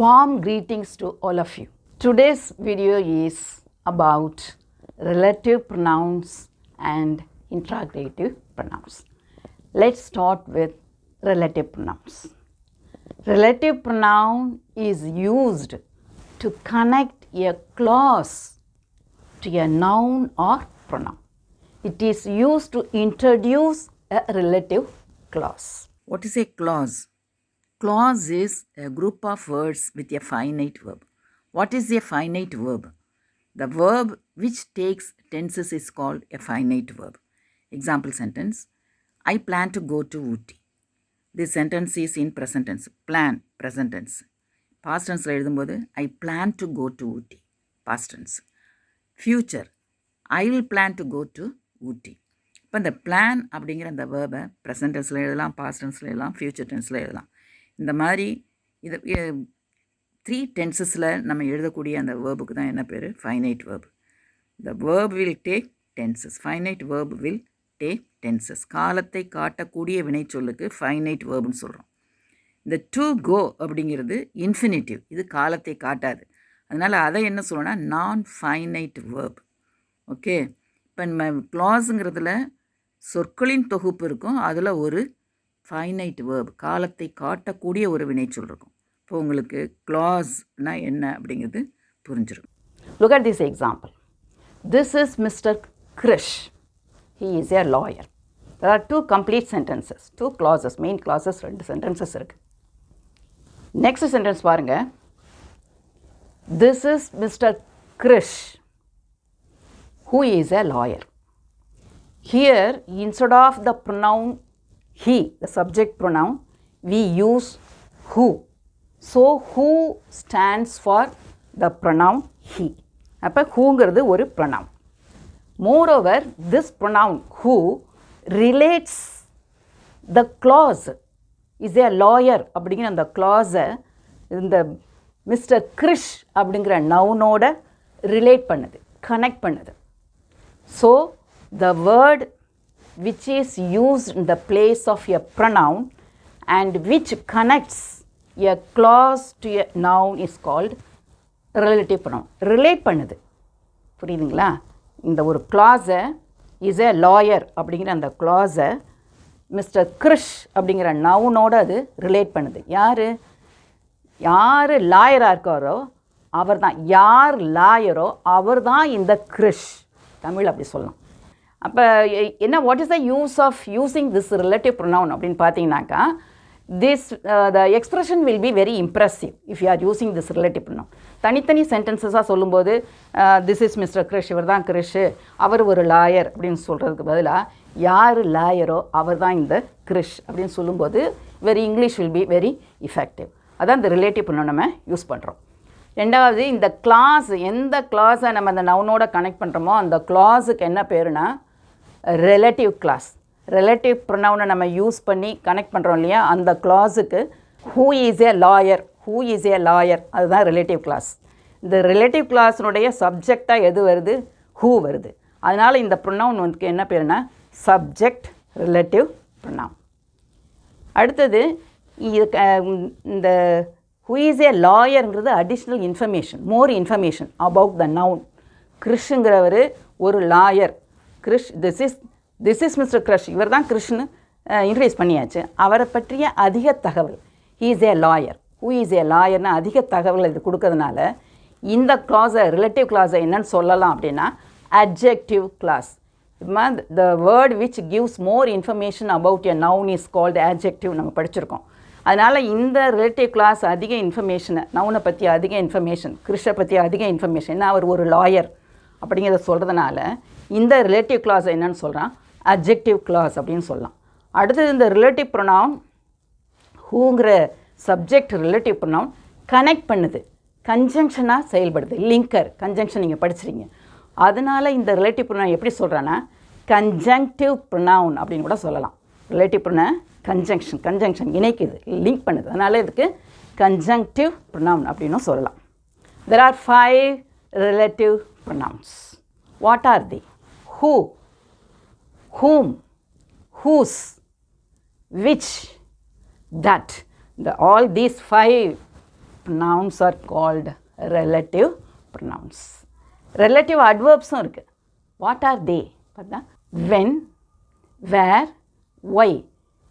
Warm greetings to all of you. Today's video is about relative pronouns and interrogative pronouns. Let's start with relative pronouns. Relative pronoun is used to connect a clause to a noun or pronoun. It is used to introduce a relative clause. What is a clause? Clause is a group of words with a finite verb. What is a finite verb? The verb which takes tenses is called a finite verb. Example sentence, I plan to go to Ooty. This sentence is in present tense. Plan, present tense. Past tense எழுதும்போது I plan to go to Ooty. Past tense. Future, I will plan to go to Ooty. இப்போ இந்த plan அப்படிங்கிற அந்த வேர்பை present டென்ஸில் எழுதலாம், past டென்ஸில் எழுதலாம், future டென்ஸில் எழுதலாம். இந்த மாதிரி இது 3 டென்சஸில் நம்ம எழுதக்கூடிய அந்த வேர்புக்கு தான் என்ன பேர்? Finite verb. The verb will take tenses. Finite verb will take tenses. காலத்தை காட்டக்கூடிய வினைச்சொல்லுக்கு ஃபைனைட் வேர்ப்னு சொல்கிறோம். இந்த டு கோ அப்படிங்கிறது இன்ஃபினிட்டிவ். இது காலத்தை காட்டாது. அதனால் அதை என்ன சொல்லணும்னா நான் ஃபைனைட் வேர்ப். ஓகே, இப்போ நம்ம க்ளாஸுங்கிறதுல சொற்களின் தொகுப்பு இருக்கும். அதில் ஒரு ஃபைனைட் வேர்ப், காலத்தை காட்டக்கூடிய ஒரு வினைச்சொல் இருக்கும். இப்போ உங்களுக்கு க்ளாஸ்னால் என்ன அப்படிங்கிறது புரிஞ்சிடும். Look at this example. This is Mr. Krish. He is a lawyer. There are 2 complete sentences, 2 clauses, main clauses, 2 sentences இருக்கு. Next sentence பாருங்க. This is Mr. Krish, who is a lawyer. Here, instead of the pronoun he, the subject pronoun, we use who. So, who stands for the pronoun he. அப்போ whoங்கிறது ஒரு pronoun. Moreover, this pronoun who relates the clause is a lawyer அப்படிங்கிற அந்த clause இந்த mister Girish அப்படிங்கிற நவுனோட relate பண்ணுது, connect பண்ணுது. So, the word which is used in the place of a pronoun and which connects a clause to a noun is called relative pronoun. Relate பண்ணுது, புரியுதுங்களா? இந்த ஒரு clause is a lawyer அப்படிங்கிற அந்த clause mister Girish அப்படிங்கிற நவுனோட அது relate பண்ணுது. யார் லாயராக இருக்காரோ அவர் தான், யார் லாயரோ அவர் தான் இந்த கிரிஷ். தமிழ் அப்படி சொல்லலாம். அப்போ என்ன, what is the use of using this relative pronoun அப்படின்னு பார்த்தீங்கன்னாக்கா, this the expression will be very impressive if you are using this relative pronoun. தனித்தனி சென்டென்சஸாக சொல்லும்போது திஸ் இஸ் மிஸ்டர் கிரிஷ், இவர் தான் கிரிஷ், அவர் ஒரு லாயர் அப்படின்னு சொல்கிறதுக்கு பதிலாக யார் லாயரோ அவர் தான் இந்த கிரிஷ் அப்படின்னு சொல்லும்போது English will be very effective. அதான் இந்த ரிலேட்டிவ் ப்ரொனவுன் நம்ம யூஸ் பண்ணுறோம். ரெண்டாவது, இந்த கிளாஸ், எந்த கிளாஸை நம்ம அந்த நவுனோட கனெக்ட் பண்ணுறோமோ அந்த கிளாஸுக்கு என்ன பேருனா ரிலேட்டிவ் கிளாஸ். ரிலேட்டிவ் ப்ரொனவுனை நம்ம யூஸ் பண்ணி கனெக்ட் பண்ணுறோம் இல்லையா, அந்த கிளாஸுக்கு who is a lawyer, who is a lawyer, அதுதான் ரிலேட்டிவ் கிளாஸ். இந்த ரிலேட்டிவ் கிளாஸினுடைய சப்ஜெக்டாக எது வருது? ஹூ வருது. அதனால் இந்த ப்ரொனவுன் வந்து என்ன பேருனா சப்ஜெக்ட் ரிலேட்டிவ் ப்ரொனவுன். அடுத்தது, இந்த who is a lawyer-ங்கிறது additional information, more information about the noun. கிருஷ்ங்கிறவர் ஒரு lawyer. Krish, this is Mr. கிருஷ், இவர் தான் கிருஷ்ணு இன்ட்ரடியூஸ் பண்ணியாச்சு. அவரை பற்றிய அதிக தகவல், he is a lawyer, who is a lawyer-னு அதிக தகவல் இது கொடுக்கறதுனால இந்த கிளாஸை, ரிலேட்டிவ் கிளாஸை என்னன்னு சொல்லலாம் அப்படின்னா adjective class. the word which gives more information about a noun is called adjective. நம்ம படிச்சிருக்கோம். அதனால் இந்த ரிலேட்டிவ் கிளாஸ் அதிக இன்ஃபர்மேஷனை, நவுனை பற்றி அதிக இன்ஃபர்மேஷன், கிருஷ்ணை பற்றி அதிக இன்ஃபர்மேஷன், என்ன அவர் ஒரு லாயர் அப்படிங்கிறத சொல்கிறதுனால இந்த ரிலேட்டிவ் கிளாஸை என்னன்னு சொல்கிறான்? அட்ஜெக்டிவ் கிளாஸ் அப்படின்னு சொல்லலாம். அடுத்தது, இந்த ரிலேட்டிவ் ப்ரொனவுன் ஹூங்கிற சப்ஜெக்ட் ரிலேட்டிவ் ப்ரொனவுன் கனெக்ட் பண்ணுது, கன்ஜங்ஷனாக செயல்படுது. லிங்கர், கன்ஜங்ஷன் நீங்கள் படிச்சிருங்க. அதனால் இந்த ரிலேட்டிவ் ப்ரொனவுன் எப்படி சொல்கிறான்னா கன்ஜங்டிவ் ப்ரொனவுன் அப்படின்னு கூட சொல்லலாம். ரிலேட்டிவ் ப்ரொனவுன் கன்ஜங்ஷன் இணைக்குது, லிங்க் பண்ணுது. அதனால் இதுக்கு கன்ஜங்டிவ் ப்ரொனவுன் அப்படின்னு சொல்லலாம். There are 5 relative pronouns. What are they? Who, whom, whose, which, that. All these 5 pronouns are called relative pronouns. Relative adverbs இருக்குது. What are they? When, where, why.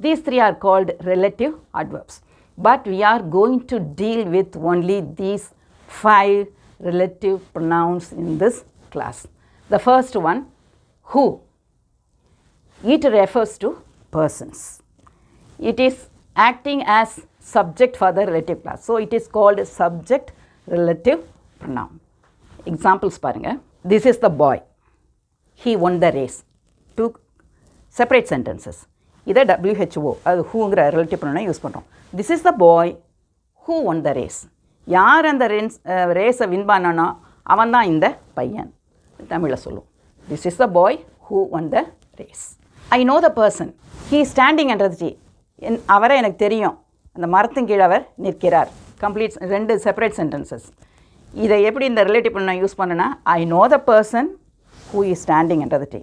These three are called relative adverbs. But we are going to deal with only these 5 relative pronouns in this class. The first one, who. It refers to persons. It is acting as subject for the relative class. So it is called subject relative pronoun. Examples பாருங்க. This is the boy. He won the race. 2 separate sentences. இதை WHO அது whoங்கிற relative pronoun use பண்ணுறோம். This is the boy who won the race. யார் அந்த ரேஸை win பண்ணனோ அவன் தான் இந்த பையன். தமிழில் சொல்லுவோம். This is the boy who won the race. I know the person. He is standing என்றது அவரை எனக்கு தெரியும். அந்த மரத்தின் கீழே அவர் நிற்கிறார். Complete 2 separate sentences. இதை எப்படி இந்த ரிலேட்டிவ் நான் யூஸ் பண்ணேன்னா ஐ know the person who is standing என்றது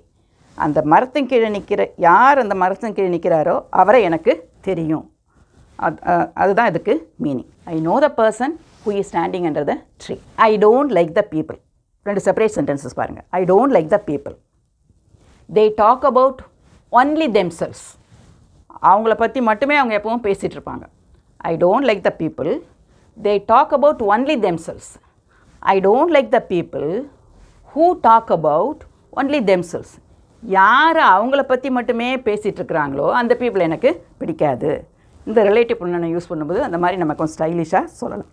அந்த மரத்தின் கீழே நிற்கிற யார் அந்த மரத்தின் கீழே நிற்கிறாரோ அவரை எனக்கு தெரியும். அதுதான் இதுக்கு meaning. I know the person who is standing என்றது tree. I don't like the people. 2 separate sentences பாருங்கள். I don't like the people. They talk about only themselves. அவங்கள பற்றி மட்டுமே அவங்க எப்பவும் பேசிகிட்டு இருப்பாங்க. I don't like the people. They talk about only themselves. I don't like the people who talk about only themselves. யார் அவங்கள பற்றி மட்டுமே பேசிகிட்டு இருக்கிறாங்களோ அந்த பீப்புள் எனக்கு பிடிக்காது. இந்த ரிலேட்டிவ் ப்ரொனவுனை யூஸ் பண்ணும்போது அந்த மாதிரி நம்ம கொஞ்சம் ஸ்டைலிஷாக சொல்லலாம்.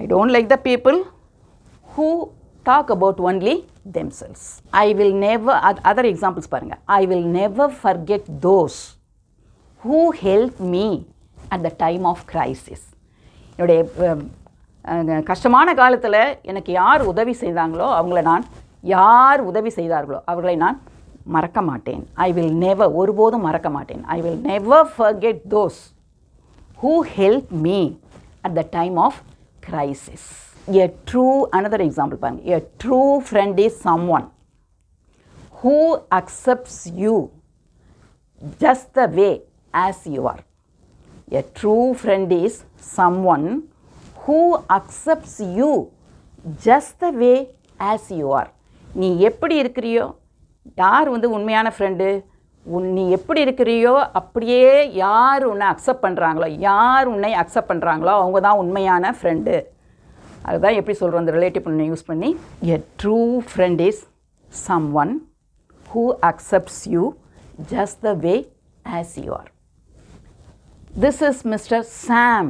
I don't like the people who talk about only themselves. I will never other examples பாருங்கள். I will never forget those who help me at the time of crisis. என்னுடைய கஷ்டமான காலத்தில் எனக்கு யார் உதவி செய்தாங்களோ உதவி செய்தார்களோ அவர்களை நான் மறக்க மாட்டேன். ஐ வில் நெவர் ஒருபோதும் மறக்க மாட்டேன். I will never forget those who help me at the time of crisis. A true another example பாருங்கள். A true friend is someone who accepts you just the way as you are. A true friend is someone who accepts you just the way as you are. நீ எப்படி இருக்கிறியோ, யார் உண்மையான friend, நீ எப்படி இருக்கிறியோ அப்படியே யார் உன்னை அக்செப்ட் பண்ணுறாங்களோ, அவங்க தான் உண்மையான ஃப்ரெண்டு. அதுதான் எப்படி சொல்கிறோம் அந்த ரிலேட்டிவ் பண்ண யூஸ் பண்ணி. எ true friend is someone who accepts you just the way as you are. This is Mr. Sam.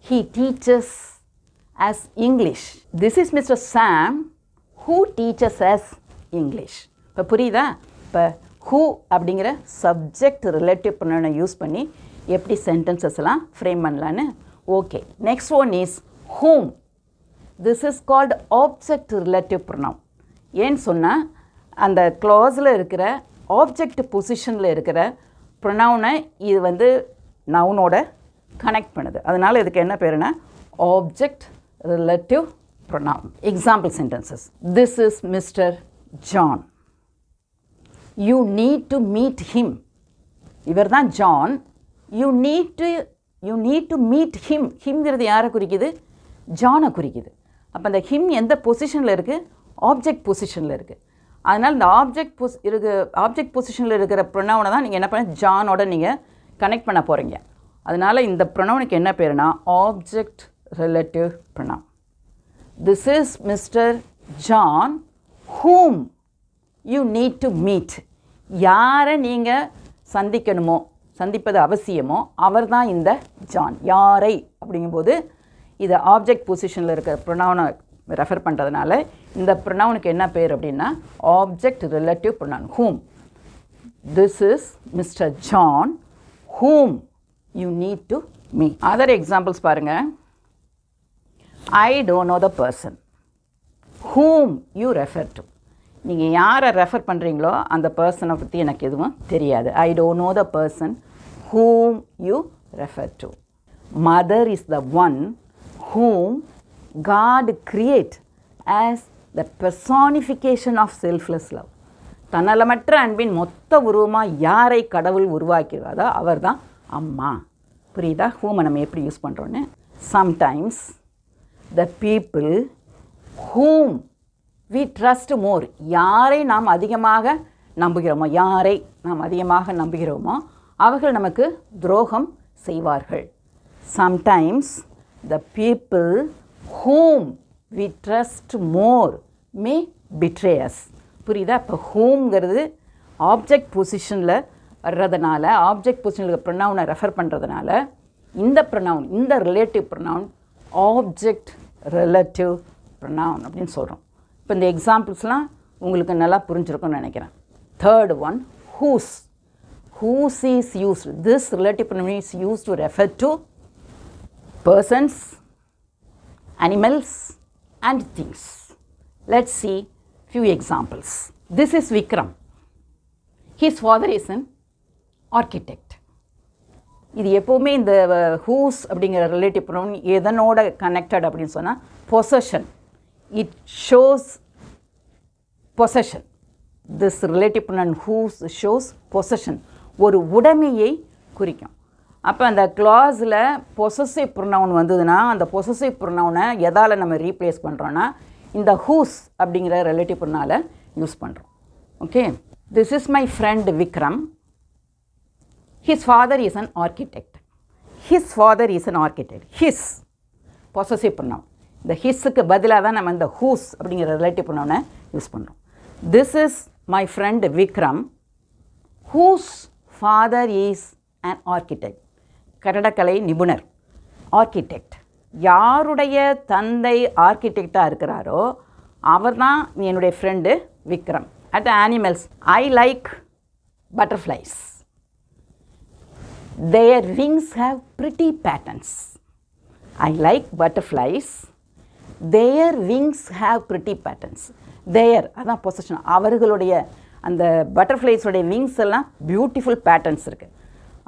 He teaches us English. This is Mr. Sam who teaches us English. இப்போ புரியுதா? இப்போ who அப்படிங்கிற subject relative ப்ரொனவுனை use பண்ணி எப்படி சென்டென்சஸ்லாம் frame பண்ணலான்னு. Okay, next one is whom. This is called object relative pronoun. ஏன்னு சொன்னால் அந்த க்ளாஸில் இருக்கிற ஆப்ஜெக்ட் பொசிஷனில் இருக்கிற ப்ரொனவுனை இது நவுனோட கனெக்ட் பண்ணுது. அதனால் இதுக்கு என்ன பேருன்னா object relative pronoun. Example sentences. This is Mister John. You need to meet him. இவர் தான் John. You need to meet him. ஹிம்ங்கிறது யாரை குறிக்குது? ஜானை குறிக்குது. அப்போ அந்த ஹிம் எந்த பொசிஷனில் இருக்குது? ஆப்ஜெக்ட் பொசிஷனில் இருக்குது. அதனால் இந்த ஆப்ஜெக்ட் பொசிஷனில் இருக்கிற ப்ரொனவுனை தான் நீங்கள் என்ன பண்ண ஜானோட நீங்கள் கனெக்ட் பண்ண போகிறீங்க. அதனால் இந்த ப்ரொனவுனுக்கு என்ன பேருனா object relative pronoun. This is Mister John whom you need to meet. யாரை நீங்கள் சந்திப்பது அவசியமோ அவர் தான் இந்த ஜான். யாரை அப்படிங்கும்போது இது ஆப்ஜெக்ட் பொசிஷனில் இருக்கிற ப்ரொனவுனை ரெஃபர் பண்ணுறதுனால இந்த ப்ரொனவுனுக்கு என்ன பேர் அப்படின்னா object relative pronoun whom. This is Mr. John whom you need to meet. Other examples பாருங்கள். I don't know the person whom you refer to. நீங்கள் யாரை ரெஃபர் பண்ணுறீங்களோ அந்த பர்சனை பற்றி எனக்கு எதுவும் தெரியாது. I don't know the person whom you refer to. Mother is the one whom God create as the personification of selfless love. தன்னலமற்ற அன்பின் மொத்த உருவமாக யாரை கடவுள் உருவாக்கிறாரோ அவர் தான் அம்மா. புரியுதா? ஹூமை நம்ம எப்படி யூஸ் பண்ணுறோன்னு. sometimes the people whom we trust more, யாரை நாம் அதிகமாக நம்புகிறோமோ, யாரை நாம் அதிகமாக நம்புகிறோமோ அவர்கள் நமக்கு துரோகம் செய்வார்கள். Sometimes the people whom we trust more may betray us. புரியுதா? இப்போ whomங்கிறது ஆப்ஜெக்ட் பொசிஷனில் வர்றதுனால, ஆப்ஜெக்ட் பொசிஷனில் ப்ரொனவுனை ரெஃபர் பண்ணுறதுனால இந்த ப்ரொனவுன், இந்த relative pronoun object relative pronoun அப்படின்னு சொல்கிறோம். இப்போ இந்த எக்ஸாம்பிள்ஸ்லாம் உங்களுக்கு நல்லா புரிஞ்சிருக்கும்னு நினைக்கிறேன். Third one, whose. Whose is used. This relative pronoun is used to refer to persons, animals and things. Let's see few examples. This is Vikram. His father is an architect. இது எப்போவுமே இந்த whose அப்படிங்கிற relative pronoun எதனோட connected அப்படின்னு சொன்னால் possession. It shows possession. This relative pronoun whose shows possession, ஒரு உடைமையை குறிக்கும். அப்போ அந்த கிளாஸில் பொசசிவ் ப்ரொனவுன் வந்ததுன்னா அந்த பொசசிவ் ப்ரொனவுனை எதால் நம்ம ரீப்ளேஸ் பண்ணுறோன்னா இந்த whose அப்படிங்கிற ரிலேட்டிவ் ப்ரொனவுனால யூஸ் பண்ணுறோம். Okay, this is my friend Vikram. His father is an architect. His father is an architect. His possessive pronoun. இந்த ஹிஸ்ஸுக்கு பதிலாக தான் நம்ம இந்த whose அப்படிங்கிற ரிலேட்டிவ் ப்ரொனவுனை யூஸ் பண்ணுறோம். This is my friend Vikram, whose father is an architect. கட்டடக்கலை நிபுணர், architect. யாருடைய தந்தை ஆர்கிடெக்டாக இருக்கிறாரோ அவர் தான் என்னுடைய friend Vikram. At animals, I like butterflies. Their wings have pretty patterns. I like butterflies. Their wings have pretty patterns. Their, அதான் position. அவர்களுடைய அந்த பட்டர்ஃப்ளைஸோடைய விங்ஸ் எல்லாம் பியூட்டிஃபுல் பேட்டர்ன்ஸ் இருக்குது.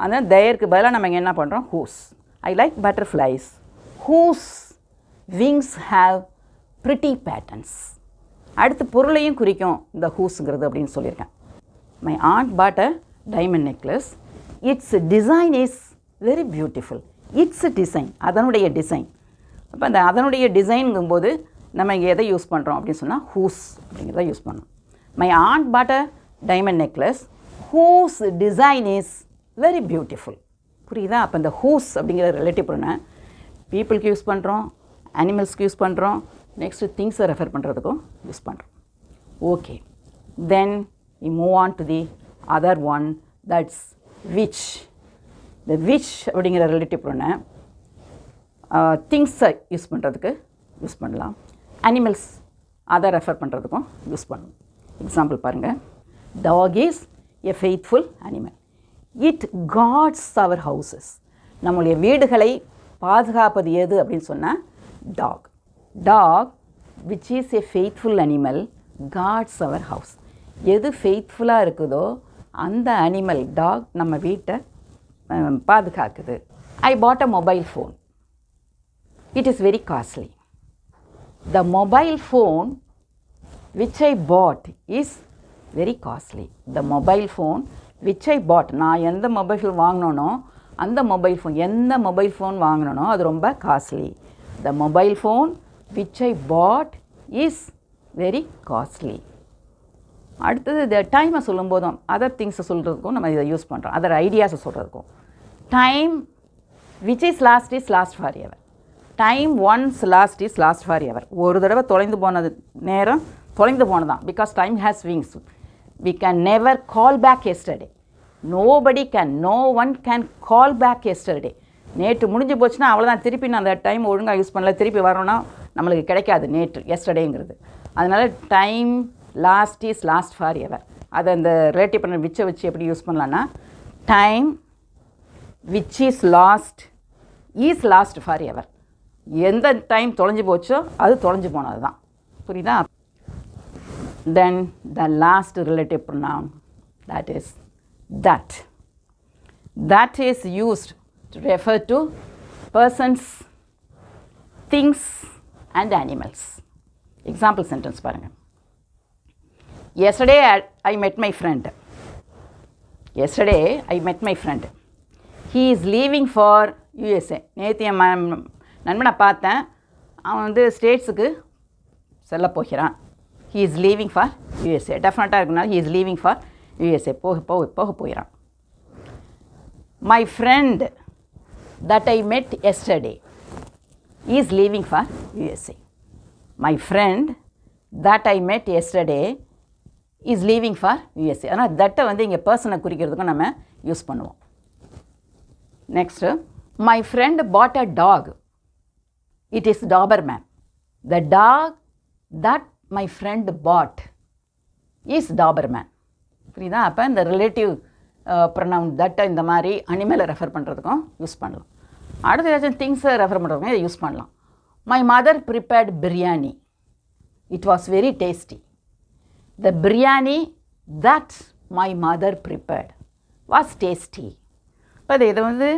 அதனால் தேயருக்கு பதிலாக நம்ம இங்கே என்ன பண்ணுறோம்? whose. I like butterflies whose wings have pretty patterns. அடுத்து பொருளையும் குறிக்கும் இந்த whoseங்கிறது அப்படின்னு சொல்லியிருக்கேன். My aunt bought a diamond necklace. Its design is very beautiful. Its design, அதனுடைய டிசைன். அப்போ அந்த அதனுடைய டிசைனுங்கும்போது நம்ம இங்கே எதை யூஸ் பண்ணுறோம் அப்படின்னு சொன்னால் whose அப்படிங்கிறத யூஸ் பண்ணோம். My aunt bought a diamond necklace whose design is very beautiful. புரியுதா? அப்போ இந்த whose அப்படிங்கிற ரிலேட்டிவ் ப்ரொனவுன் பீப்புளுக்கு யூஸ் பண்ணுறோம், அனிமல்ஸ்க்கு யூஸ் பண்ணுறோம், நெக்ஸ்ட்டு திங்ஸை ரெஃபர் பண்ணுறதுக்கும் யூஸ் பண்ணுறோம். Okay, then we move on to the other one, that's which. இந்த which அப்படிங்கிற ரிலேட்டிவ் ப்ரொனவுன் திங்ஸை யூஸ் பண்ணுறதுக்கு யூஸ் பண்ணலாம், அனிமல்ஸ் அதை ரெஃபர் பண்ணுறதுக்கும் யூஸ் பண்ணணும். எக்ஸாம்பிள் பாருங்கள். Dog is a faithful animal. It guards our houses. நம்முடைய வீடுகளை பாதுகாப்பது எது அப்படின்னு சொன்னால் dog. Dog which is a faithful animal guards our house. எது ஃபெய்த்ஃபுல்லாக இருக்குதோ அந்த அனிமல் டாக் நம்ம வீட்டை பாதுகாக்குது. I bought a mobile phone. It is very costly. The mobile phone which I bought is very costly. The mobile phone which I bought, நான் எந்த mobile phone வாங்கினோனோ அந்த மொபைல் ஃபோன், எந்த மொபைல் ஃபோன் வாங்கினோனோ அது ரொம்ப costly. The mobile phone which I bought is very costly. அடுத்தது இந்த டைமை சொல்லும் போதும் அதர் திங்ஸை சொல்கிறதுக்கும் நம்ம இதை யூஸ் பண்ணுறோம், அதர் ஐடியாஸை சொல்கிறதுக்கும். Time which is last for ever. Time once lost is lost for ever. ஒரு தடவை தொலைந்து போனது நேரம் தொலைந்து போனதான். Because time has wings. We can never call back yesterday. Nobody can, no one can call back yesterday. நேற்று முடிஞ்சு போச்சுன்னா அவ்வளோதான். திருப்பி நான் அந்த டைம் ஒழுங்காக யூஸ் பண்ணல, திருப்பி வரோன்னா நம்மளுக்கு கிடைக்காது நேற்று எஸ்டர்டேங்கிறது. அதனால் time lost is lost for ever. அதை அந்த ரிலேட்டிவ் பண்ண விச்சை வச்சு எப்படி யூஸ் பண்ணலான்னா time which is lost for ever. எந்த டைம் தொலைஞ்சு போச்சோ அது தொலைஞ்சு போனது தான். புரியுதா? Then the last relative pronoun, that is that. That is used to refer to persons, things and animals. Example sentence பாருங்க. Yesterday I met my friend. Yesterday I met my friend. He is leaving for USA. நேற்று நண்பனை பார்த்தேன், அவன் வந்து ஸ்டேட்ஸுக்கு செல்ல போகிறான். He is leaving for USA. டெஃபினட்டாக இருக்குனால he is leaving for USA. போக போகிறான். My friend that I met yesterday is leaving for USA. My friend that I met yesterday is leaving for USA. ஆனால் தட்டை வந்து இங்கே பர்சனை குறிக்கிறதுக்கும் நம்ம யூஸ் பண்ணுவோம். Next, my friend bought a dog, it is Doberman. The dog that my friend bought is Doberman. புரியுதா? அப்போ இந்த ரிலேட்டிவ் ப்ரொனவுன் தட்டை இந்த மாதிரி அனிமலை ரெஃபர் பண்ணுறதுக்கும் யூஸ் பண்ணலாம். அடுத்த ஏதாச்சும் திங்ஸை ரெஃபர் பண்ணுறதுக்கும் இதை யூஸ் பண்ணலாம். My mother prepared biryani, it was very tasty. The biryani that my mother prepared was tasty. இப்போ இதை வந்து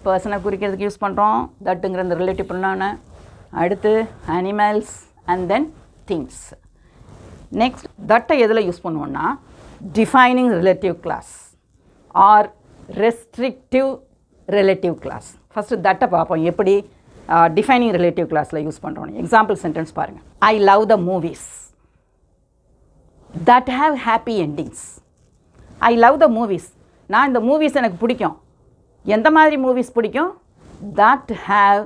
பர்சனை குறிக்கிறதுக்கு யூஸ் பண்ணுறோம், தட்டுங்கிற இந்த ரிலேட்டிவ் ப்ரொனவுனை. அடுத்து animals and then things. Next, தட்டை எதில் யூஸ் பண்ணுவோன்னா defining relative clause or restrictive relative clause. First தட்டை பார்ப்போம் எப்படி டிஃபைனிங் ரிலேட்டிவ் கிளாஸில் யூஸ் பண்ணுறோம். எக்ஸாம்பிள் சென்டென்ஸ் பாருங்கள். I love the movies that have happy endings. I love the movies. நான் இந்த மூவிஸ் எனக்கு பிடிக்கும். எந்த மாதிரி மூவிஸ் பிடிக்கும்? that have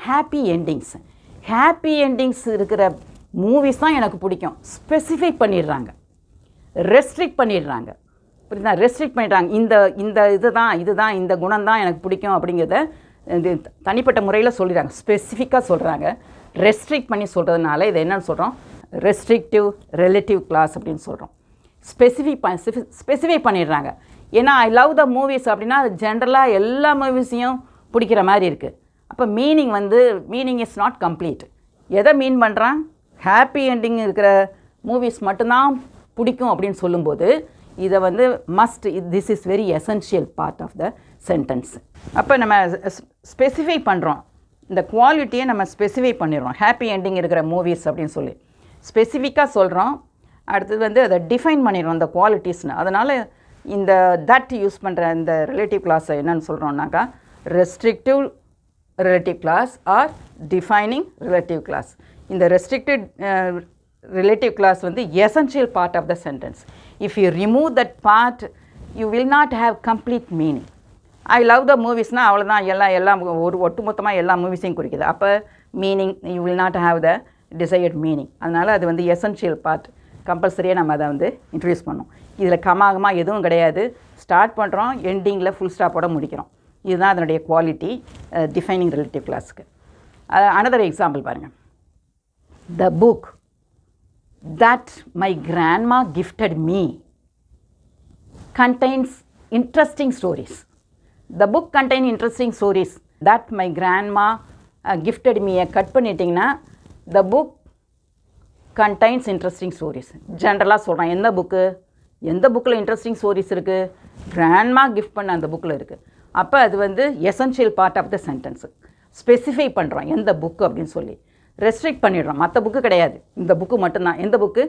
happy endings. Happy endings இருக்கிற மூவிஸ் தான் எனக்கு பிடிக்கும். ஸ்பெசிஃபை பண்ணிடுறாங்க, ரெஸ்ட்ரிக்ட் பண்ணிடுறாங்க. புரியுதா? ரெஸ்ட்ரிக்ட் பண்ணிடுறாங்க. இந்த இதுதான் இந்த குணம் தான் எனக்கு பிடிக்கும் அப்படிங்கிறத தனிப்பட்ட முறையில் சொல்லிடுறாங்க, ஸ்பெசிஃபிக்காக சொல்கிறாங்க. ரெஸ்ட்ரிக்ட் பண்ணி சொல்கிறதுனால இதை என்னன்னு சொல்கிறோம்? ரெஸ்ட்ரிக்டிவ் ரிலேட்டிவ் கிளாஸ் அப்படின்னு சொல்கிறோம். ஸ்பெசிஃபை பண்ணிடுறாங்க. ஏன்னா ஐ லவ் த மூவிஸ் அப்படின்னா அது ஜென்ரலாக எல்லா மூவிஸையும் பிடிக்கிற மாதிரி இருக்குது. அப்போ மீனிங் இஸ் நாட் கம்ப்ளீட். எதை மீன் பண்ணுறான்? ஹாப்பி எண்டிங் இருக்கிற மூவிஸ் மட்டும்தான் பிடிக்கும் அப்படின்னு சொல்லும்போது இதை வந்து must, this is very essential part of the sentence. அப்போ நம்ம ஸ்பெசிஃபை பண்ணுறோம், இந்த குவாலிட்டியை நம்ம ஸ்பெசிஃபை பண்ணிடுறோம். ஹாப்பி எண்டிங் இருக்கிற மூவிஸ் அப்படின்னு சொல்லி ஸ்பெசிஃபிக்காக சொல்கிறோம். அடுத்தது வந்து அதை டிஃபைன் பண்ணிடுறோம் இந்த குவாலிட்டிஸ்னு. அதனால் இந்த தட் யூஸ் பண்ணுற இந்த ரிலேட்டிவ் கிளாஸை என்னென்னு சொல்கிறோம்னாக்கா restrictive relative clause or defining relative clause. இந்த ரெஸ்ட்ரிக்டட் ரிலேட்டிவ் கிளாஸ் வந்து essential part of the sentence. If you remove that part you will not have complete meaning. I love the மூவிஸ்னால் அவ்வளோதான், எல்லாம் ஒட்டுமொத்தமாக எல்லா மூவிஸையும் குறிக்குது. அப்போ meaning you will not have the desired meaning. அதனால் அது வந்து எசென்ஷியல் பார்ட், கம்பல்சரியாக நம்ம அதை வந்து இன்ட்ரடியூஸ் பண்ணோம். இதில் கமாகமா எதுவும் கிடையாது. ஸ்டார்ட் பண்ணுறோம், எண்டிங்கில் ஃபுல் ஸ்டாப்போட முடிக்கிறோம். இதுதான் அதனுடைய குவாலிட்டி டிஃபைனிங் ரிலேட்டிவ் கிளாஸுக்கு. அனதர் எக்ஸாம்பிள் பாருங்கள். The book that my grandma gifted me contains interesting stories. The book contain interesting stories that my grandma gifted me. Cut பண்ணிட்டிங்கன்னா the book contains interesting stories. ஜென்ரலாக சொல்கிறேன். எந்த புக்கில் interesting stories இருக்குது? Grandma gift பண்ண அந்த புக்கில் இருக்குது. அப்போ அது வந்து essential part of the sentence. Specify பண்ணுறோம் எந்த புக்கு அப்படின்னு சொல்லி. ரெஸ்ட்ரிக்ட் பண்ணிடுறோம், மற்ற புக்கு கிடையாது, இந்த புக்கு மட்டும்தான். எந்த புக்கு?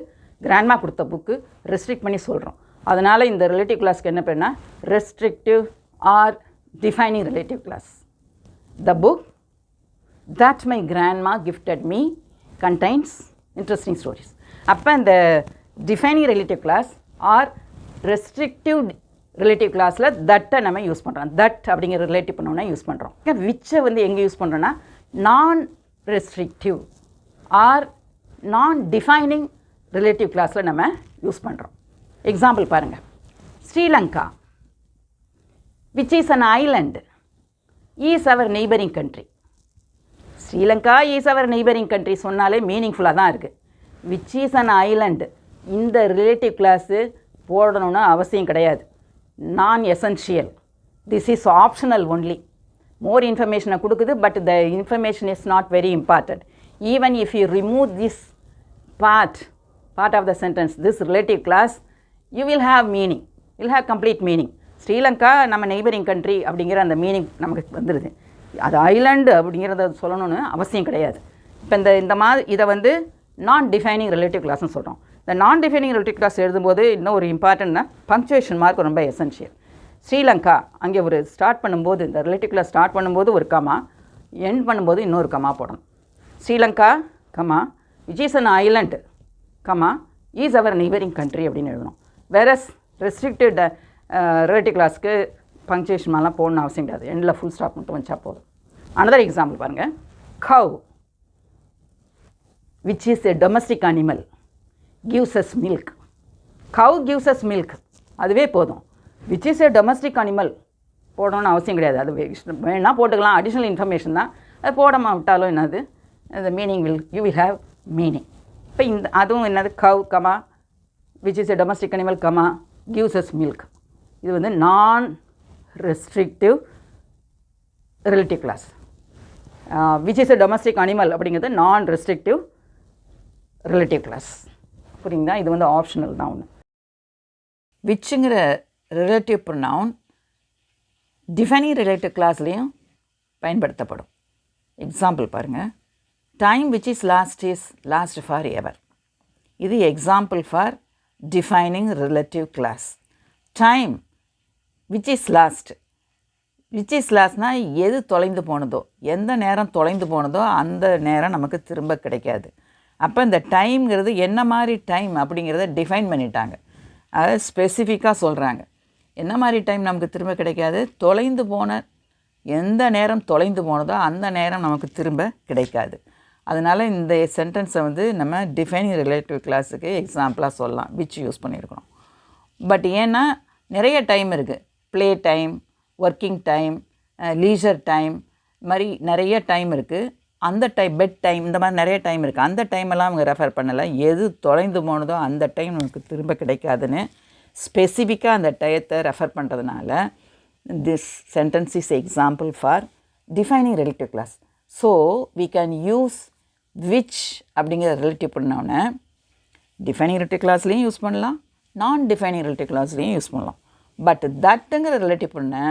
கிராண்ட்மா கொடுத்த புக்கு. ரெஸ்ட்ரிக்ட் பண்ணி சொல்கிறோம். அதனால் இந்த ரிலேட்டிவ் கிளாஸ்க்கு என்ன பண்ணா restrictive or defining relative class. The book that my grandma gifted me contains interesting stories. அப்போ இந்த defining relative class or restrictive relative classல தட்டை நம்ம யூஸ் பண்ணுறோம். தட் அப்படிங்கிற ரிலேட்டிவ் பண்ணோன்னா யூஸ் பண்ணுறோம். விச்சை வந்து எங்கே யூஸ் பண்ணுறோன்னா நான் ரெஸ்ட்ரிக்டிவ் ஆர் நான் டிஃபைனிங் ரிலேட்டிவ் கிளாஸில் நம்ம யூஸ் பண்ணுறோம். எக்ஸாம்பிள் பாருங்கள். Sri Lanka which is an island is our neighboring country. Sri Lanka is our neighboring country சொன்னாலே மீனிங்ஃபுல்லாக தான் இருக்குது. which is an island இந்த ரிலேட்டிவ் கிளாஸு போடணும்னு அவசியம் கிடையாது. Non essential, this is optional only. More இன்ஃபர்மேஷனை கொடுக்குது, but the information is not very important. Even if you remove this part of the sentence, this relative class, you will have meaning, you will have complete meaning. Sri Lanka நம்ம neighbouring country அப்படிங்கிற அந்த meaning நமக்கு வந்துடுது. அது island அப்படிங்கிறத சொல்லணும்னு அவசியம் கிடையாது. இப்போ இந்த மாதிரி இதை வந்து நான் டிஃபைனிங் ரிலேட்டிவ் கிளாஸ்னு சொல்கிறோம். இந்த நான் டிஃபைனிங் ரிலேட்டிவ் கிளாஸ் எழுதும்போது இன்னும் ஒரு இம்பார்ட்டன்ட்னா பங்க்சுவேஷன் மார்க் ரொம்ப எசென்ஷியல். ஸ்ரீலங்கா அங்கே ஒரு ஸ்டார்ட் பண்ணும்போது, இந்த ரிலேட்டிவ் கிளாஸ் ஸ்டார்ட் பண்ணும்போது ஒரு காமா, எண்ட் பண்ணும்போது இன்னொரு கமா போடணும். Sri Lanka comma which is an island comma is our neighbouring country அப்படின்னு எழுதணும். வேறஸ் ரெஸ்ட்ரிக்டட் ரிலேட்டிவ் கிளாஸ்க்கு பங்க்சுவேஷன் மாதிரிலாம் போடணும்னு அவசியம் கிடையாது. எண்டில் ஃபுல் ஸ்டாப் மட்டும் வச்சா போதும். அனதர் எக்ஸாம்பிள் பாருங்கள். cow which is a domestic animal gives us milk. cow gives us milk அதுவே போதும். which is a domestic animal போடணும்னு அவசியம் கிடையாது. அது வேணால் போட்டுக்கலாம், அடிஷ்னல் இன்ஃபர்மேஷன் தான். அது போடாமல் விட்டாலும் என்னது the meaning you will have meaning. இப்போ இந்த அதுவும் என்னது cow comma which is a domestic animal comma gives us milk. இது வந்து நான் restrictive relative clause. which is a domestic animal அப்படிங்கிறது நான் ரெஸ்ட்ரிக்டிவ் ரிலேட்டிவ் கிளாஸ். புரியுங்களா? இது வந்து ஆப்ஷனல் தான் ஒன்று. விச்சுங்கிற ரிலேட்டிவ் ப்ரொனவுன் டிஃபைனிங் ரிலேட்டிவ் கிளாஸ்லேயும் பயன்படுத்தப்படும். எக்ஸாம்பிள் பாருங்கள். Time which is lost for ever. இது example for defining relative clause. Time which is லாஸ்ட்னால் எது தொலைந்து போனதோ, எந்த நேரம் தொலைந்து போனதோ அந்த நேரம் நமக்கு திரும்ப கிடைக்காது. அப்போ இந்த டைம்ங்கிறது என்ன மாதிரி டைம் அப்படிங்கிறத டிஃபைன் பண்ணிட்டாங்க. அதை ஸ்பெசிஃபிக்காக சொல்கிறாங்க. என்ன மாதிரி டைம் நமக்கு திரும்ப கிடைக்காது? தொலைந்து போன எந்த நேரம் தொலைந்து போனதோ அந்த நேரம் நமக்கு திரும்ப கிடைக்காது. அதனால் இந்த சென்டென்ஸை வந்து நம்ம டிஃபைனிங் ரிலேட்டிவ் கிளாஸுக்கு எக்ஸாம்பிளாக சொல்லலாம், விச் யூஸ் பண்ணியிருக்கிறோம். பட் ஏன்னா நிறைய டைம் இருக்குது. Play time, working time, leisure time, மாதிரி நிறைய டைம் இருக்குது. அந்த டைம், பெட் டைம், இந்த மாதிரி நிறைய டைம் இருக்குது. அந்த டைமெல்லாம் அவங்க ரெஃபர் பண்ணலை. எது தொலைந்து போனதோ அந்த டைம் நமக்கு திரும்ப கிடைக்காதுன்னு ஸ்பெசிஃபிக்காக அந்த டயத்தை ரெஃபர் பண்ணுறதுனால this sentence is example for defining relative clause. So we can use which அப்படிங்கிற ரிலேட்டிவ் ப்ரொனவுனை டிஃபைனிங் ரிலேட்டிவ் கிளாஸ்லேயும் யூஸ் பண்ணலாம், நான் டிஃபைனிங் ரிலேட்டிவ் கிளாஸ்லேயும் யூஸ் பண்ணலாம். பட் தட்டுங்கிற ரிலேட்டிவ் ப்ரொனவுனை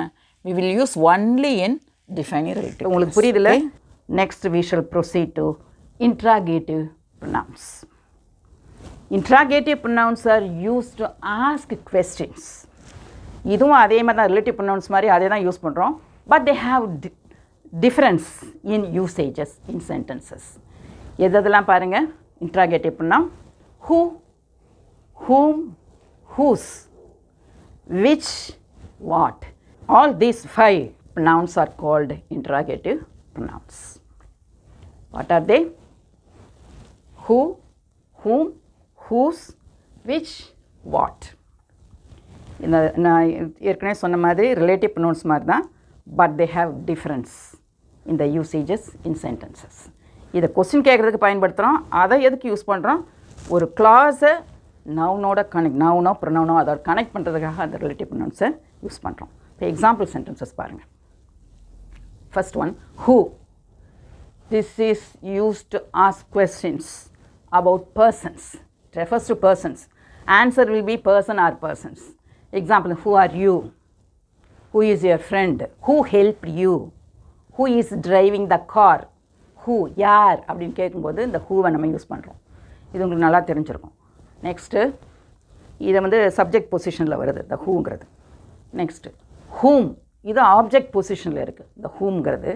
we will use only in defining relative. உங்களுக்கு புரியுதுல்ல? Next we shall proceed to interrogative pronouns. Interrogative pronouns are used to ask questions. இதுவும் அதே மாதிரி தான் ரிலேட்டிவ் ப்ரொனவுன்ஸ் மாதிரி அதே தான் யூஸ் பண்ணுறோம். But they have difference in usages in sentences. எதெல்லாம் பாருங்கள். Interrogative pronoun who, whom, whose, which, what. All these 5 pronouns are called interrogative pronouns. What are they? Who, whom, whose, which, what. நான் ஏற்கனவே சொன்ன மாதிரி relative pronounce மாதிரி தான். But they have difference in the usages in sentences. இதை question கேட்குறதுக்கு பயன்படுத்துகிறோம். அதை எதுக்கு யூஸ் பண்ணுறோம்? ஒரு கிளாஸை நவுனோட நவுனோ ப்ரொனவுனோ அதோட கனெக்ட் பண்ணுறதுக்காக அந்த ரிலேட்டிவ் ப்ரொனவுன்ஸை யூஸ் பண்ணுறோம். இப்போ எக்ஸாம்பிள் சென்டென்சஸ் பாருங்கள். First one, who. This is used to ask questions about persons. It refers to persons. Answer will be person or persons. Example, who are you? Who is your friend? Who helped you? Who is driving the car? Who, யார் அப்படின்னு கேட்கும்போது இந்த ஹூவை நம்ம use பண்ணுறோம். இது உங்களுக்கு நல்லா தெரிஞ்சிருக்கும். நெக்ஸ்ட்டு இதை வந்து சப்ஜெக்ட் பொசிஷனில் வருது இந்த ஹூங்கிறது. நெக்ஸ்ட்டு whom, இது ஆப்ஜெக்ட் பொசிஷனில் இருக்குது இந்த ஹூம்ங்கிறது.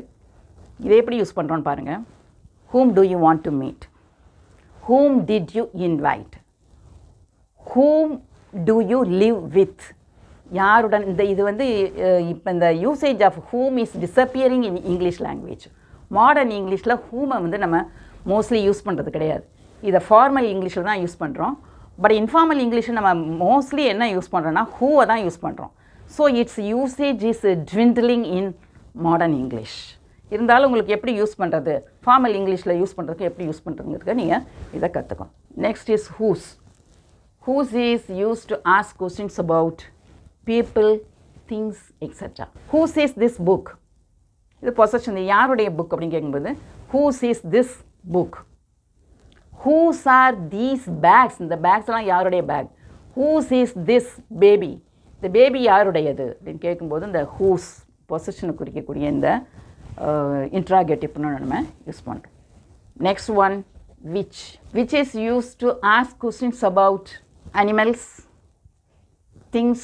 இதை எப்படி யூஸ் பண்ணுறோன்னு பாருங்கள். whom do you want to meet? whom did you invite? whom do you live with? யாருடன். இந்த இது வந்து இப்போ இந்த usage of whom is disappearing in English language. Modern இங்கிலீஷில் ஹூமை வந்து நம்ம மோஸ்ட்லி யூஸ் பண்ணுறது கிடையாது. இதை ஃபார்மல் இங்கிலீஷில் தான் யூஸ் பண்ணுறோம். பட் இன்ஃபார்மல் இங்கிலீஷில் நம்ம மோஸ்ட்லி என்ன யூஸ் பண்ணுறோன்னா ஹூவை தான் யூஸ் பண்ணுறோம். So its usage is dwindling in modern English. இருந்தாலும் உங்களுக்கு எப்படி யூஸ் பண்ணுறது, ஃபார்மல் இங்கிலீஷில் யூஸ் பண்ணுறதுக்கு எப்படி யூஸ் பண்ணுறதுங்கிறதுக்கு நீங்கள் இதை கற்றுக்கணும். Next is whose. whose is used to ask questions about people, things, etc. whose is this book? இது பொசஷன், யாருடைய புக் அப்படின்னு கேட்கும்போது whose is this book? whose are these bags? இந்த பேக்ஸ்லாம் யாருடைய பேக்? whose is this baby? இந்த baby யாருடையது அப்படின்னு கேட்கும்போது இந்த whose பொசஷனை குறிக்கக்கூடிய இந்த இன்ட்ராகேட்டிவ் ப்ரொனவுன் நம்ம யூஸ் பண்ணுறோம். Next one, which is used to ask questions about animals, things,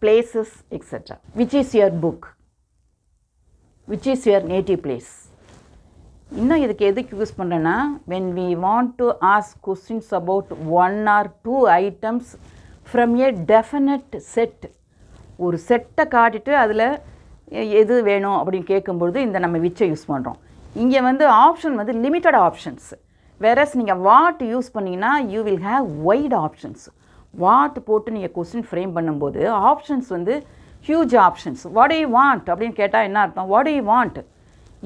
places, etc. which is your book? which is your native place. இன்னும் இதுக்கு எதுக்கு யூஸ் பண்ணுறேன்னா when we want to ask questions about one or two items from a definite set, ஒரு செட்டை காட்டிட்டு அதில் எது வேணும் அப்படின்னு கேட்கும்பொழுது இந்த நம்ம விச்சை யூஸ் பண்ணுறோம். இங்கே வந்து ஆப்ஷன் வந்து லிமிட்டட் ஆப்ஷன்ஸ். வேறஸ் நீங்கள் வாட் யூஸ் பண்ணிங்கன்னா you will have wide options. What போட்டு நீங்கள் கொஸ்டின் ஃப்ரேம் பண்ணும்போது ஆப்ஷன்ஸ் வந்து huge options. What do you want அப்படின்னு கேட்டால் என்ன அர்த்தம்? வாட் டு யூ வாண்ட்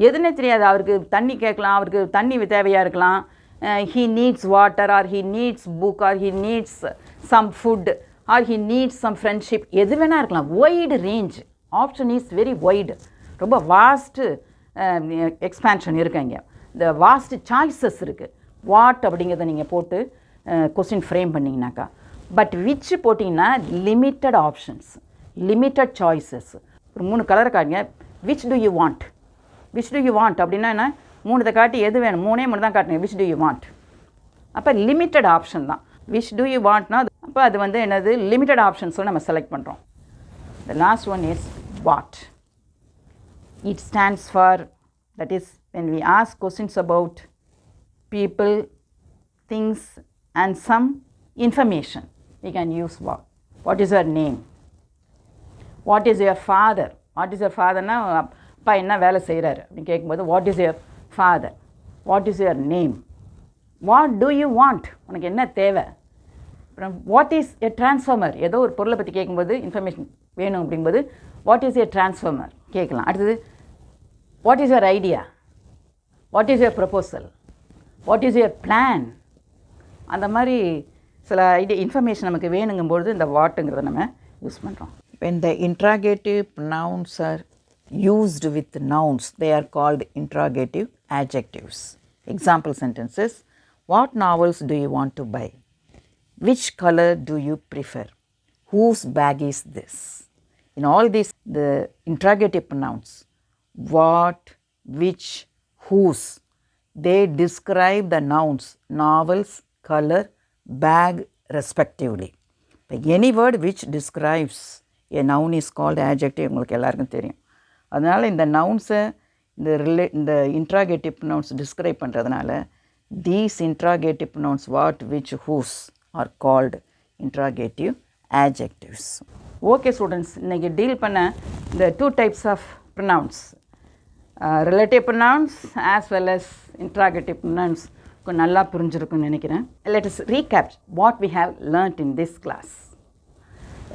எதுனே தெரியாது. அவருக்கு தண்ணி கேட்கலாம், அவருக்கு தண்ணி தேவையாக இருக்கலாம். He needs water or he needs book or he needs some food or he needs some friendship, எது வேணால் இருக்கலாம். Wide range. Option is very wide. ரொம்ப வாஸ்ட்டு எக்ஸ்பேன்ஷன் இருக்குங்க. இந்த வாஸ்ட் சாய்ஸஸ் இருக்குது. வாட் அப்படிங்கிறத நீங்கள் போட்டு கொஸ்டின் ஃப்ரேம் பண்ணிங்கனாக்கா. பட் விச் போட்டிங்கன்னா லிமிட்டட் ஆப்ஷன்ஸ், லிமிட்டட் சாய்ஸஸ். ஒரு 3 கலரை காட்டுங்க. Which to you want, which to you want அப்படின்னா என்ன? 3 காட்டி எது வேணும்? 3 தான் காட்டுங்க. Which to you want. அப்போ லிமிட்டட் ஆப்ஷன் தான். விச் டு யூ வாண்ட்னா அப்போ அது வந்து என்னது? லிமிட்டட் ஆப்ஷன்ஸில் நம்ம செலக்ட் பண்ணுறோம். The last one is what. It stands for, that is when we ask questions about people, things and some information, we can use what. What is your name? What is your father? What is your father na அப்பா என்ன வேலை செய்கிறாரு அப்படின்னு கேட்கும்போது what is your father. What is your name. What do you want, உனக்கு என்ன தேவை. அப்புறம் வாட் இஸ் எ டிரான்ஸ்ஃபார்மர். ஏதோ ஒரு பொருளை பற்றி கேட்கும்போது இன்ஃபர்மேஷன் வேணும் அப்படிங்கும்போது வாட் இஸ் எ டிரான்ஸ்ஃபார்மர் கேட்கலாம். அடுத்தது what is your idea, what is your proposal, what is your plan. அந்த மாதிரி சில இன்ஃபர்மேஷன் நமக்கு வேணுங்கும்பொழுது இந்த வாட்டுங்கிறத நம்ம யூஸ் பண்ணுறோம். When the interrogative pronouns are used with nouns, they are called interrogative adjectives. Example sentences: what novels do you want to buy? Which color do you prefer? Whose bag is this? In all these, the interrogative pronouns what, which, whose, they describe the nouns novels, color, bag respectively. Any word which describes a noun is called adjective. உங்களுக்கு எல்லாருக்கும் தெரியும். அதனால் இந்த நவுன்ஸை இந்த interrogative pronouns describe பண்ணுறதுனால these interrogative pronouns what, which, whose are called interrogative adjectives. Okay students, இன்றைக்கி deal பண்ண இந்த 2 types of pronouns, relative pronouns as well as interrogative pronouns நல்லா புரிஞ்சிருக்குன்னு நினைக்கிறேன். Let us recap what we have learnt in this class.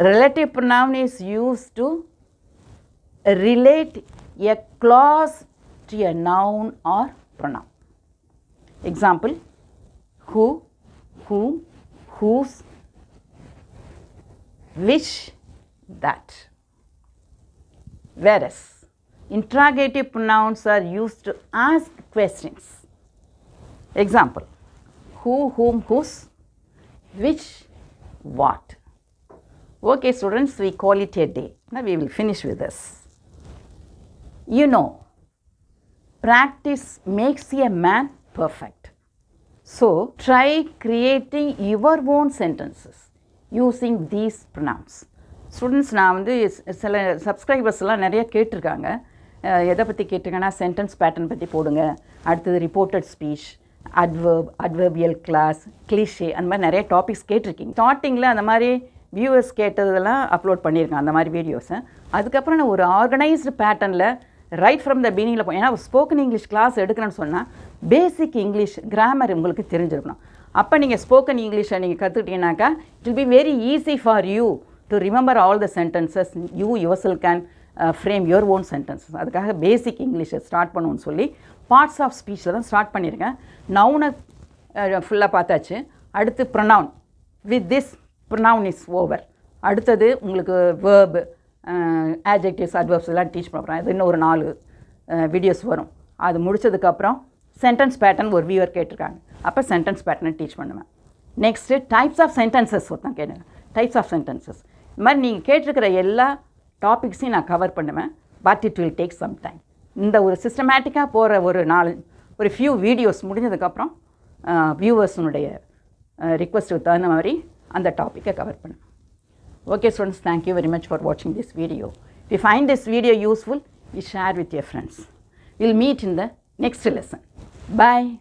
Relative pronoun is used to relate a clause to a noun or pronoun. Example: who, whom, whose, which, that. Whereas interrogative pronouns are used to ask questions. Example: who, whom, whose, which, what. Okay students, we call it a day. Now we will finish with this. You know, practice makes a man perfect. So try creating your own sentences using these pronouns. Students, நான் வந்து சில சப்ஸ்கிரைபர்ஸ்லாம் நிறைய கேட்டிருக்காங்க. எதை பற்றி கேட்டிருக்காங்கன்னா sentence pattern பற்றி போடுங்க, அடுத்தது reported speech, adverb, adverbial clause, cliche, அந்த மாதிரி நிறைய டாபிக்ஸ் கேட்டிருக்கீங்க. ஸ்டார்டிங்கில் அந்த மாதிரி வியூவர்ஸ் கேட்டதெல்லாம் அப்லோட் பண்ணியிருக்கேன் அந்த மாதிரி வீடியோஸை. அதுக்கப்புறம் நான் ஒரு ஆர்கனைஸ்டு பேட்டர்னில் ரைட் ஃப்ரம் த பிகினிங்கில் போய், ஏன்னா ஸ்போக்கன் இங்கிலீஷ் கிளாஸ் எடுக்கணும்னு சொன்னால் பேசிக் இங்கிலீஷ் கிராமர் உங்களுக்கு தெரிஞ்சிருக்கணும். அப்போ நீங்கள் ஸ்போக்கன் இங்கிலீஷை நீங்கள் கற்றுக்கிட்டீங்கன்னாக்கா it will be very easy for you to remember all the sentences. You your can frame your own sentences. அதுக்காக பேசிக் இங்கிலீஷை ஸ்டார்ட் பண்ணுவோன்னு சொல்லி பார்ட்ஸ் ஆஃப் ஸ்பீச்சில் தான் ஸ்டார்ட் பண்ணியிருக்கேன். நவுனை ஃபுல்லாக பார்த்தாச்சு. அடுத்து pronoun. With this pronoun is over. அடுத்தது உங்களுக்கு வேர்பு, adjectives, adverbs எல்லாம் டீச் பண்ணுறேன். இது இன்னும் ஒரு 4 வீடியோஸ் வரும். அது முடித்ததுக்கப்புறம் சென்டென்ஸ் பேட்டர்ன் ஒரு வியூவர் கேட்டிருக்காங்க, அப்போ சென்டென்ஸ் பேட்டர்னை டீச் பண்ணுவேன். நெக்ஸ்ட்டு டைப்ஸ் ஆஃப் சென்டென்சஸ் ஒருத்தன் கேட்குங்க. டைப்ஸ் ஆஃப் சென்டென்சஸ் இந்த மாதிரி நீங்கள் கேட்டிருக்கிற எல்லா டாபிக்ஸையும் நான் கவர் பண்ணுவேன். But it will take some time. இந்த ஒரு சிஸ்டமேட்டிக்காக போகிற ஒரு ஃபியூ வீடியோஸ் முடிஞ்சதுக்கப்புறம் வியூவர்ஸுனுடைய ரிக்வெஸ்ட்டுக்கு தகுந்த மாதிரி அந்த டாப்பிக்கை கவர் பண்ணுவேன். Okay students, thank you very much for watching this video. If you find this video useful, you share with your friends. We'll meet in the next lesson. Bye.